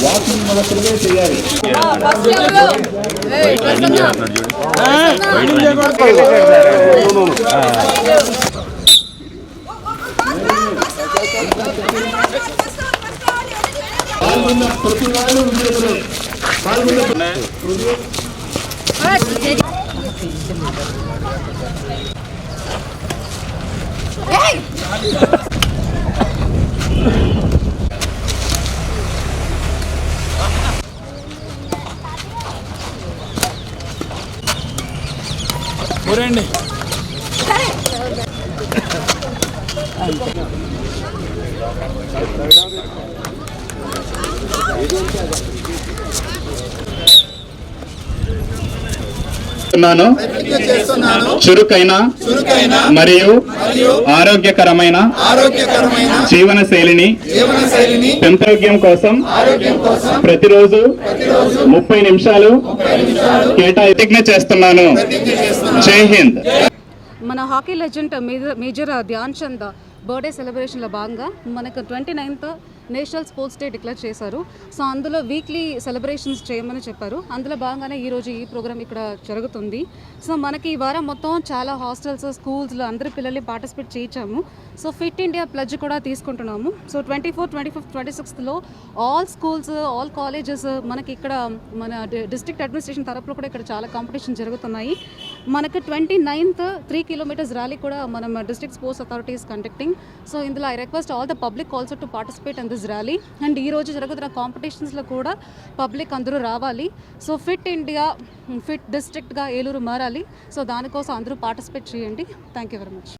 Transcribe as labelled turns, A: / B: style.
A: Walking మాత్రమే చేయాలి. పాల్గొన్న ప్రతి వాళ్ళు పాల్గొన్న రండి. చురుకైన మరియు ఆరోగ్యకరమైన జీవన శైలిని పెంపొందించడం కోసం ప్రతిరోజు 30 నిమిషాలు ప్రతిజ్ఞ చేస్తున్నాను. జై హింద్.
B: మన hockey legend Major Dhyan Chand birthday సెలబ్రేషన్లో భాగంగా మనకు 29th national sports day declare చేశారు. సో అందులో వీక్లీ సెలబ్రేషన్స్ చేయమని చెప్పారు. అందులో భాగంగానే ఈరోజు ఈ ప్రోగ్రామ్ ఇక్కడ జరుగుతుంది. సో మనకి ఈ వారం మొత్తం చాలా హాస్టల్స్, స్కూల్స్లో అందరి పిల్లల్ని పార్టిసిపేట్ చేయించాము. సో ఫిట్ ఇండియా ప్లెడ్జ్ కూడా తీసుకుంటున్నాము. సో 24, 25, 26లో ఆల్ స్కూల్స్, ఆల్ కాలేజెస్ మనకి ఇక్కడ మన డిస్ట్రిక్ట్ అడ్మినిస్ట్రేషన్ తరపులో కూడా ఇక్కడ చాలా కాంపిటీషన్ జరుగుతున్నాయి. మనకు 29th 3 kilometers ర్యాలీ కూడా మనం district sports authorities conducting. So ఇందులో I request all the public also to participate in this rally. And ఈరోజు జరుగుతున్న కాంపిటీషన్స్లో కూడా పబ్లిక్ అందరూ రావాలి. సో ఫిట్ ఇండియా, ఫిట్ డిస్ట్రిక్ట్గా ఏలూరు మారాలి. సో దానికోసం అందరూ పార్టిసిపేట్ చేయండి. Thank you very much.